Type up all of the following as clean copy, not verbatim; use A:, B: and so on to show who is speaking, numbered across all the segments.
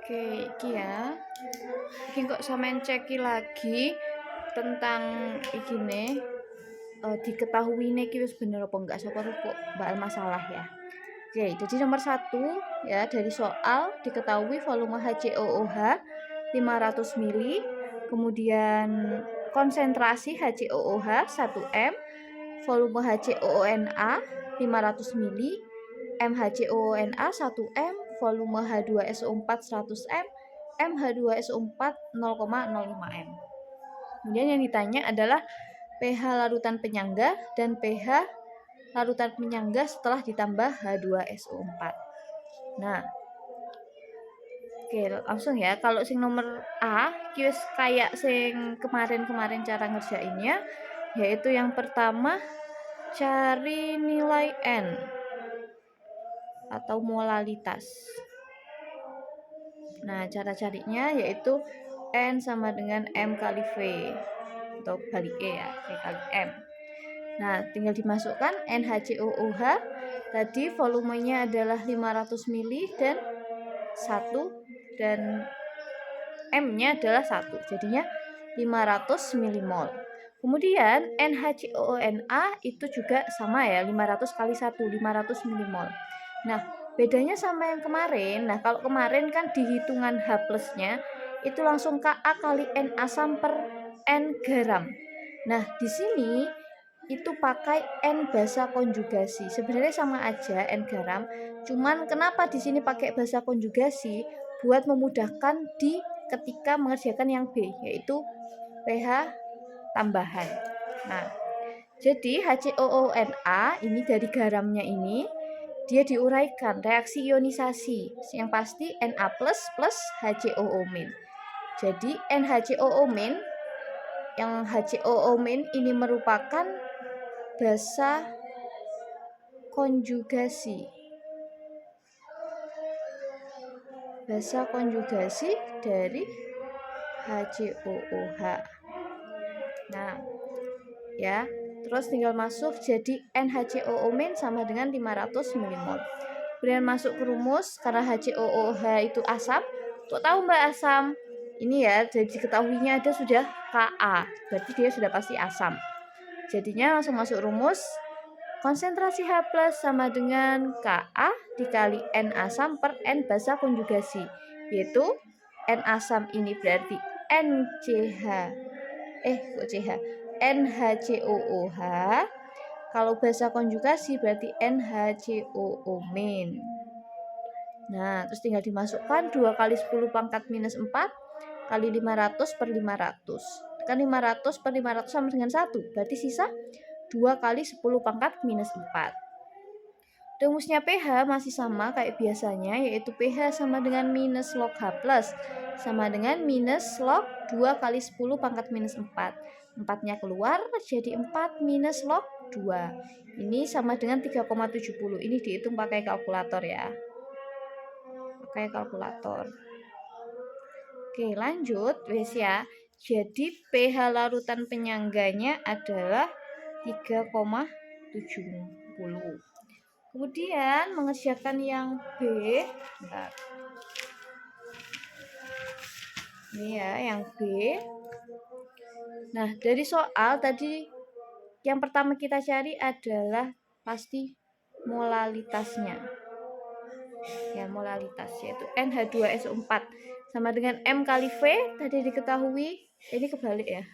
A: Oke, iki ya. Iki kok sampean ceki lagi tentang ikine diketahui iki wis bener apa enggak sapa kok bakal masalah ya. Oke, jadi nomor satu ya dari soal diketahui volume HCOOH 500 mili, kemudian konsentrasi HCOOH 1 M, volume HCOONA 500 mili, MHCOONA 1 M, volume H2SO4 100 M, MH2SO4 0,05 M. Kemudian yang ditanya adalah pH larutan penyangga dan pH larutan penyangga setelah ditambah H2SO4. Nah, oke, langsung ya. Kalau sing nomor A, wis kayak sing kemarin-kemarin cara ngerjainnya, yaitu yang pertama cari nilai N atau molalitas. Nah, cara carinya yaitu N sama dengan M kali V atau kali E ya, V kali M. Nah, tinggal dimasukkan NHCOOH. Tadi volumenya adalah 500 mili dan 1 dan M-nya adalah 1. Jadinya 500 milimol. Kemudian NHCOONA itu juga sama ya, 500 kali 1, 500 milimol. Nah, bedanya sama yang kemarin. Nah, kalau kemarin kan di hitungan H plusnya itu langsung Ka kali Na asam per N garam. Nah, di sini itu pakai N basa konjugasi. Sebenarnya sama aja N garam, cuman kenapa di sini pakai basa konjugasi? Buat memudahkan di ketika mengerjakan yang B, yaitu pH tambahan. Nah, jadi HCOONA ini dari garamnya ini dia diuraikan reaksi ionisasi yang pasti Na plus HCOO min. Jadi NHCOO min yang HCOO min ini merupakan basa konjugasi. Basa konjugasi dari HCOOH. Nah, ya. Terus tinggal masuk jadi NHCOO min sama dengan 500 milimol. Kemudian masuk ke rumus karena HCOOH itu asam. Kok tahu Mbak asam? Ini ya, jadi diketahuinya ada sudah Ka. Berarti dia sudah pasti asam. Jadinya langsung masuk rumus. Konsentrasi H+ sama dengan Ka dikali N asam per N basa konjugasi. Yaitu N asam ini berarti NHCOOH. Kalau basa konjugasi berarti NHCOO min. Nah, terus tinggal dimasukkan 2 kali 10 pangkat minus 4 kali 500 per 500. Kan 500 per 500 sama dengan 1. Berarti sisa 2 kali 10 pangkat minus 4. Rumusnya pH masih sama kayak biasanya, yaitu pH sama dengan minus log H+, sama dengan minus log 2 kali 10 pangkat minus 4. 4-nya keluar, jadi 4 minus log 2. Ini sama dengan 3,70. Ini dihitung pakai kalkulator ya. Pakai kalkulator. Oke, lanjut wes ya. Jadi pH larutan penyangganya adalah 3,70. Kemudian mengerjakan yang B. Bentar. Ini ya, yang B. Nah, dari soal tadi yang pertama kita cari adalah pasti molalitasnya. Ya, molalitas yaitu NH2SO4 sama dengan M kali V tadi diketahui. Ini kebalik ya.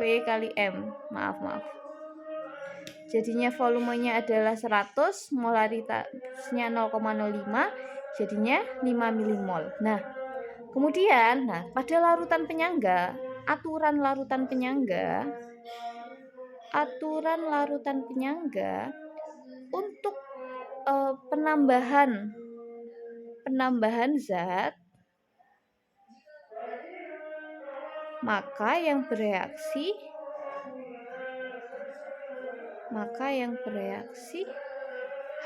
A: V kali M. Maaf. Jadinya volumenya adalah 100, molaritasnya 0,05, jadinya 5 milimol. Nah, kemudian pada larutan penyangga, aturan larutan penyangga untuk penambahan zat, maka yang bereaksi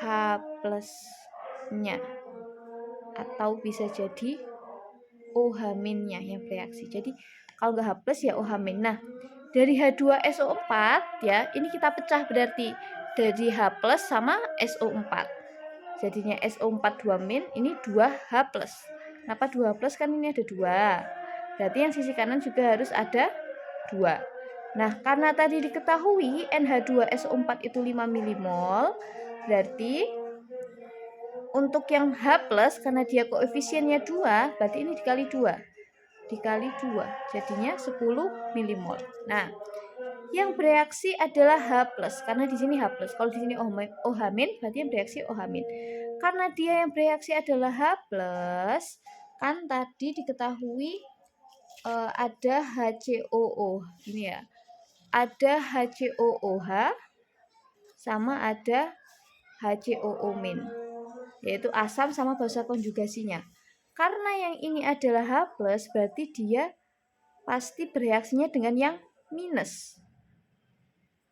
A: H plusnya atau bisa jadi OH minnya yang bereaksi. Jadi kalau nggak H plus ya OH min. Nah, dari H2SO4 ya, ini kita pecah berarti dari H plus sama SO4. Jadinya SO4 2 min, ini 2H plus. Kenapa 2 plus? Kan ini ada 2. Berarti yang sisi kanan juga harus ada 2. Nah, karena tadi diketahui NH2SO4 itu 5 milimol, berarti untuk yang H+, karena dia koefisiennya 2, berarti ini dikali 2. Dikali 2, jadinya 10 milimol. Nah, yang bereaksi adalah H+, karena di sini H+. Kalau di sini OH-, berarti yang bereaksi OH-. Karena dia yang bereaksi adalah H+, kan tadi diketahui ada HCOO. Ini ya. Ada HCOOH sama ada HCOO-, yaitu asam sama basa konjugasinya. Karena yang ini adalah H+, berarti dia pasti bereaksinya dengan yang minus.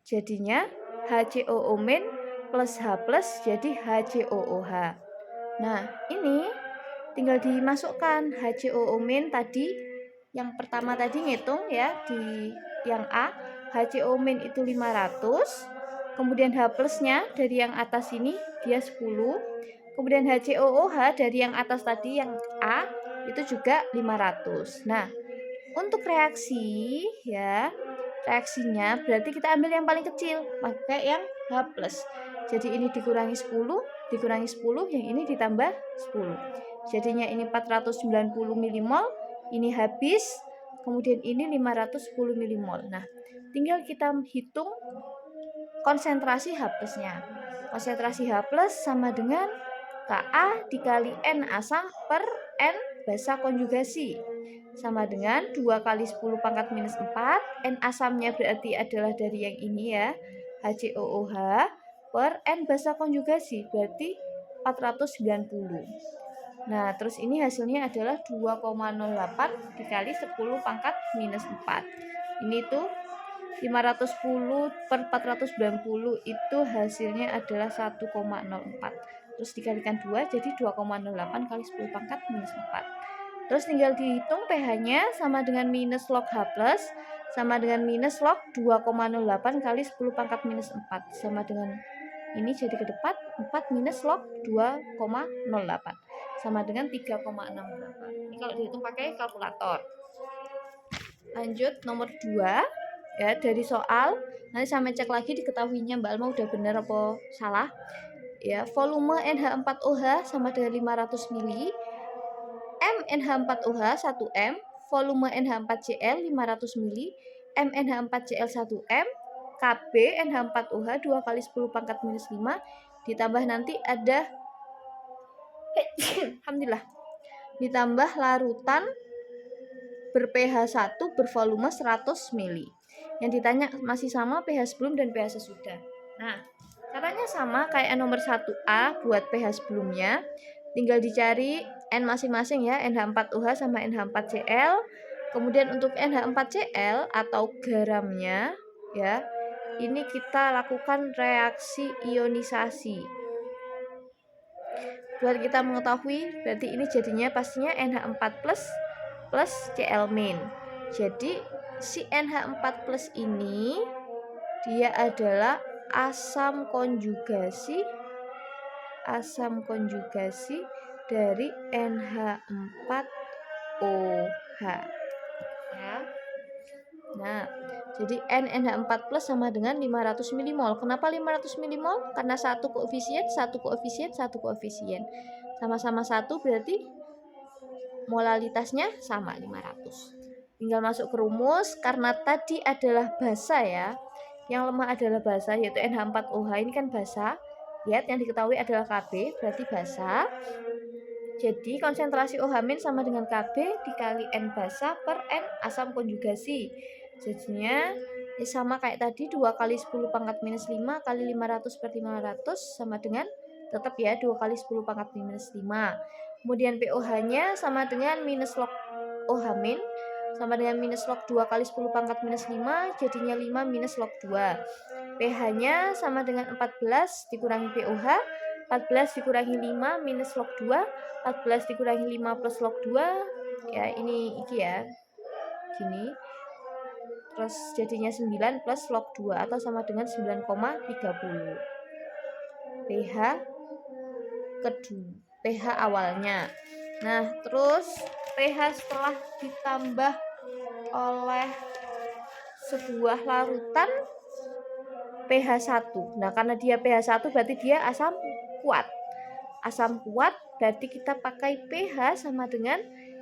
A: Jadinya HCOO- plus H+ jadi HCOOH. Nah, ini tinggal dimasukkan HCOO- tadi yang pertama tadi ngitung ya di yang A, HCO- itu 500. Kemudian H+-nya dari yang atas ini dia 10. Kemudian HCOOH dari yang atas tadi yang A itu juga 500. Nah, untuk reaksi ya, reaksinya berarti kita ambil yang paling kecil, pakai yang H+. Jadi ini dikurangi 10, dikurangi 10, yang ini ditambah 10. Jadinya ini 490 milimol, ini habis, kemudian ini 510 milimol. Nah, tinggal kita hitung konsentrasi H+-nya. Konsentrasi H+ sama dengan Ka dikali N asam per N basa konjugasi. Sama dengan 2 kali 10 pangkat minus 4. N asamnya berarti adalah dari yang ini ya, HCOOH per N basa konjugasi, berarti 490. Nah, terus ini hasilnya adalah 2,08 dikali 10 pangkat minus 4. Ini tuh 510 per 490 itu hasilnya adalah 1,04. Terus dikalikan 2 jadi 2,08 kali 10 pangkat minus 4. Terus tinggal dihitung pH-nya sama dengan minus log H+, sama dengan minus log 2,08 kali 10 pangkat minus 4. Sama dengan ini jadi ke depan 4 minus log 2,08. Sama dengan 3,68. Ini kalau dihitung pakai kalkulator. Lanjut nomor 2 ya, dari soal nanti sampai cek lagi diketahuinya Mbak Alma udah benar apa salah. Ya, volume NH4OH sama dengan 500 mili, MNH4OH 1 M, volume NH4Cl 500 mili, MNH4Cl 1 M, Kb NH4OH 2 kali 10 pangkat minus 5, ditambah nanti ada alhamdulillah, ditambah larutan ber-pH 1 bervolume 100 mili. Yang ditanya masih sama pH sebelum dan pH sesudah. Nah, caranya sama kayak nomor 1A buat pH sebelumnya. Tinggal dicari N masing-masing ya, NH4OH sama NH4Cl. Kemudian untuk NH4Cl atau garamnya ya, ini kita lakukan reaksi ionisasi. Buat kita mengetahui berarti ini jadinya pastinya NH4 plus Cl-. Jadi si NH4 plus ini dia adalah asam konjugasi dari NH4OH ya. Nah, jadi NH4 plus sama dengan 500 milimol. Kenapa 500 milimol? Karena satu koefisien. Sama-sama 1 berarti molalitasnya sama 500. Tinggal masuk ke rumus, karena tadi adalah basa ya. Yang lemah adalah basa, yaitu NH4OH ini kan basa. Lihat yang diketahui adalah Kb, berarti basa. Jadi konsentrasi OH- sama dengan Kb dikali N basa per N asam konjugasi. Jadinya sama kayak tadi, 2 kali 10 pangkat minus 5 kali 500 per 500 sama dengan tetap ya 2 kali 10 pangkat minus 5. Kemudian POH-nya sama dengan minus log OH- sama dengan minus log 2 kali 10 pangkat minus 5, jadinya 5 minus log 2. pH-nya sama dengan 14 dikurangi POH, 14 dikurangi 5 minus log 2, 14 dikurangi 5 plus log 2, ya ini iki ya, gini. Terus jadinya 9 plus log 2 atau sama dengan 9,30. pH kedua, pH awalnya. Nah, terus pH setelah ditambah oleh sebuah larutan pH 1. Nah, karena dia pH 1 berarti dia asam kuat. Asam kuat berarti kita pakai pH sama dengan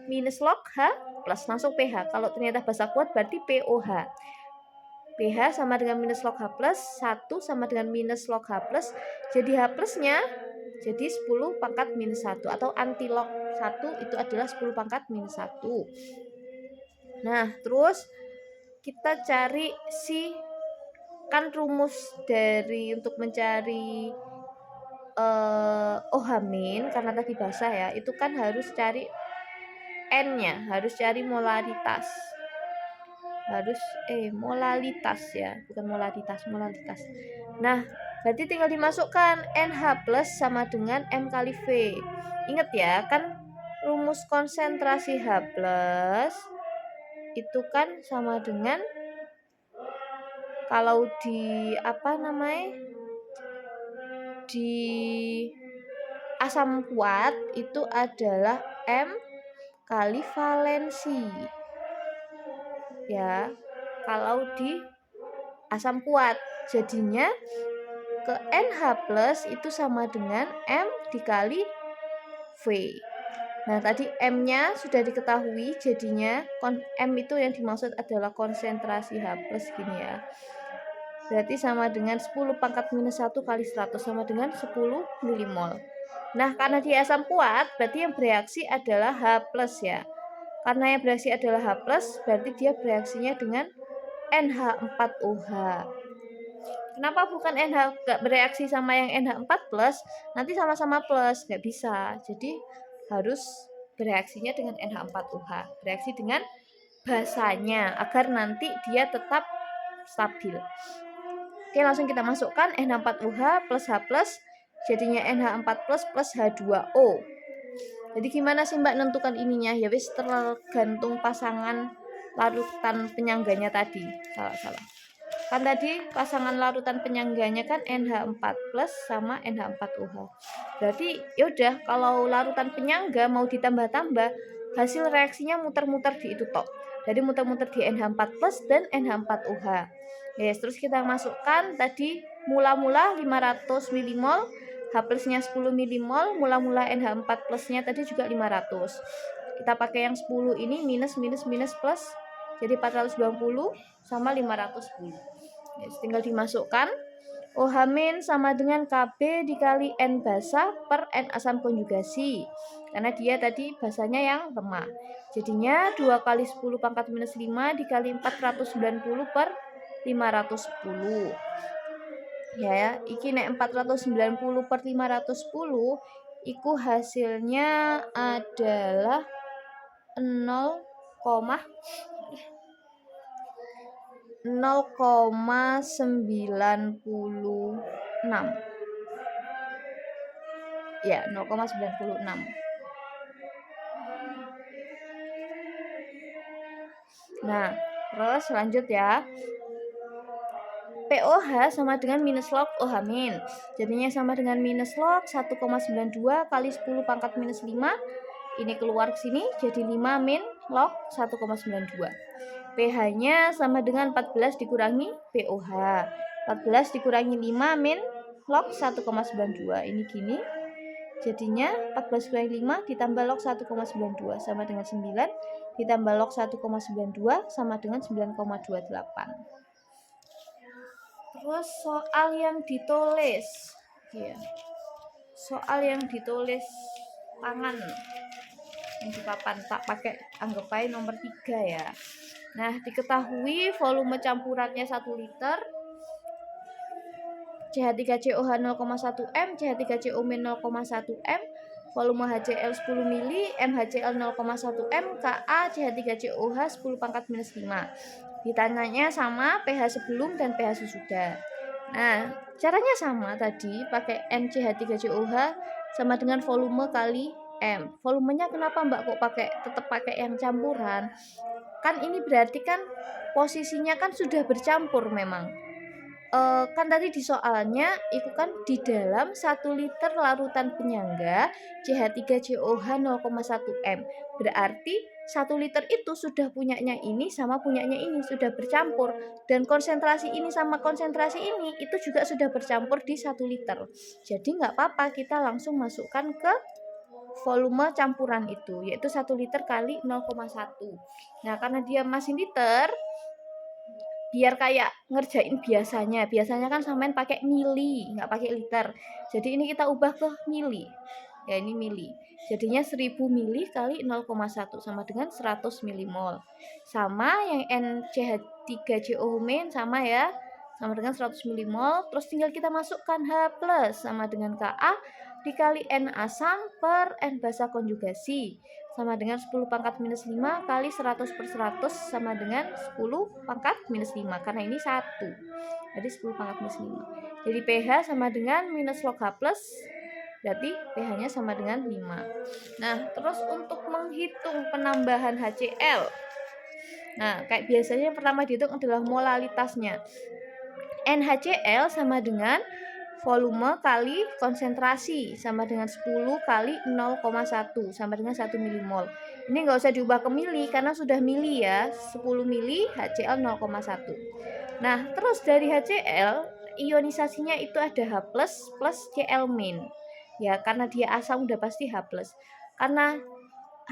A: minus log H plus langsung pH. Kalau ternyata basa kuat berarti POH. pH sama dengan minus log H plus, 1 sama dengan minus log H plus. Jadi H plusnya jadi 10 pangkat minus 1 atau anti log 1 itu adalah 10 pangkat minus 1. Nah, terus kita cari kan rumus dari untuk mencari OH min karena tadi basah ya, itu kan harus cari N-nya, harus cari molaritas. Molalitas ya, bukan molaritas, molalitas. Nah, berarti tinggal dimasukkan NH plus sama dengan M kali V. Ingat ya, kan rumus konsentrasi H plus itu kan sama dengan kalau di di asam kuat itu adalah M kali valensi. Ya, kalau di asam kuat jadinya ke NH plus itu sama dengan M dikali V. Nah, tadi M-nya sudah diketahui, jadinya M itu yang dimaksud adalah konsentrasi H plus gini ya. Berarti sama dengan 10 pangkat minus 1 kali 100 sama dengan 10 milimol. Nah, karena dia asam kuat, berarti yang bereaksi adalah H plus ya. Karena yang bereaksi adalah H plus, berarti dia bereaksinya dengan NH4OH. Kenapa bukan NH gak bereaksi sama yang NH4 plus? Nanti sama-sama plus, gak bisa. Jadi harus bereaksinya dengan NH4OH. Bereaksi dengan basanya agar nanti dia tetap stabil. Oke, langsung kita masukkan NH4OH plus H plus, jadinya NH4 plus H2O. Jadi gimana sih Mbak nentukan ininya? Ya wis tergantung pasangan larutan penyangganya tadi. Salah. Kan tadi pasangan larutan penyangganya kan NH4 plus sama NH4OH. Berarti yaudah kalau larutan penyangga mau ditambah-tambah, hasil reaksinya muter-muter di itu tok. Jadi muter-muter di NH4 plus dan NH4OH. Yes, terus kita masukkan tadi mula-mula 500 milimol, H plusnya 10 milimol, mula-mula NH4 plusnya tadi juga 500. Kita pakai yang 10 ini minus plus, jadi 420 sama 510. Yes, tinggal dimasukkan. OH min sama dengan Kb dikali N basa per N asam konjugasi. Karena dia tadi basanya yang lemah. Jadinya 2 kali 10 pangkat minus 5 dikali 490 per 510. Ya, iki nek 490 per 510 iku hasilnya adalah 0,96. Ya, 0,96. Nah, terus lanjut ya. POH sama dengan minus log OH min. Jadinya sama dengan minus log 1,92 kali 10 pangkat minus 5. Ini keluar ke sini jadi 5 min log 1,92. pH-nya sama dengan 14 dikurangi POH. 14 dikurangi 5 min log 1,92. Ini gini. Jadinya 14 kurangi 5 ditambah log 1,92 sama dengan 9. Ditambah log 1,92 sama dengan 9,28. Terus soal yang ditulis, ya. Soal yang ditulis tangan yang di papan tak pakai anggap aja nomor 3 ya. Nah, diketahui volume campurannya 1 liter, CH3COH 0,1 M, CH3CO- 0,1 M, volume HCl 10 mili, MHCl 0,1 M, Ka CH3COH 10 pangkat minus 5. Ditanyanya sama pH sebelum dan pH sesudah. Nah, caranya sama tadi, pakai NCH3COH sama dengan volume kali M. Volumenya kenapa Mbak kok tetap pakai yang campuran? Kan ini berarti kan posisinya kan sudah bercampur memang. kan tadi di soalnya itu kan di dalam 1 liter larutan penyangga CH3COH 0,1 m. Berarti 1 liter itu sudah punyanya ini sama punyanya ini sudah bercampur, dan konsentrasi ini sama konsentrasi ini itu juga sudah bercampur di 1 liter. Jadi nggak apa-apa kita langsung masukkan ke volume campuran itu, yaitu 1 liter kali 0,1. Nah, karena dia masih liter, biar kayak ngerjain biasanya kan samain pakai mili, nggak pakai liter. Jadi ini kita ubah ke mili. Ya, ini mili. Jadinya 1000 mili kali 0,1 sama dengan 100 milimol. Sama yang NCH3COH main sama ya. Sama dengan 100 milimol. Terus tinggal kita masukkan H+ sama dengan Ka dikali N asam per N basa konjugasi sama dengan 10 pangkat minus 5 kali 100 per 100 sama dengan 10 pangkat minus 5 karena ini 1. Jadi 10 pangkat minus 5. Jadi pH sama dengan minus log H+, berarti pH-nya sama dengan 5. Nah, terus untuk menghitung penambahan HCl. Nah, kayak biasanya yang pertama dihitung adalah molalitasnya. NHCl sama dengan volume kali konsentrasi sama dengan 10 kali 0,1 sama dengan 1 milimol. Ini nggak usah diubah ke mili karena sudah mili ya, 10 mili HCl 0,1. Nah, terus dari HCl ionisasinya itu ada H+ plus Cl min. Ya, karena dia asam udah pasti H+. Karena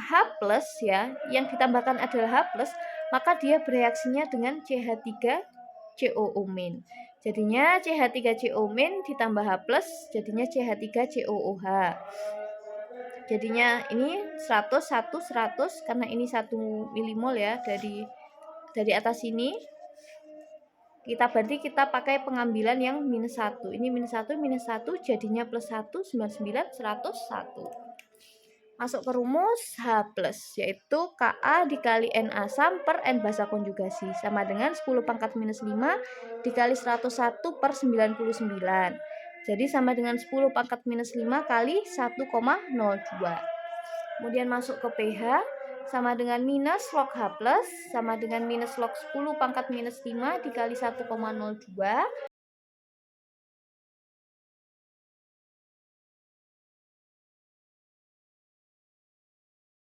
A: H+ ya, yang ditambahkan adalah H+, maka dia bereaksinya dengan CH3COO min. Jadinya CH3CO min ditambah H+, jadinya CH3COOH. Jadinya ini 100 karena ini 1 milimol ya dari atas sini. Berarti kita pakai pengambilan yang -1. Ini -1 jadinya +1 99 101. Masuk ke rumus H+, yaitu Ka dikali N asam per N basa konjugasi sama dengan 10 pangkat minus 5 dikali 101 per 99. Jadi sama dengan 10 pangkat minus 5 kali 1,02. Kemudian masuk ke pH sama dengan minus log H+ sama dengan minus log 10 pangkat minus 5 dikali 1,02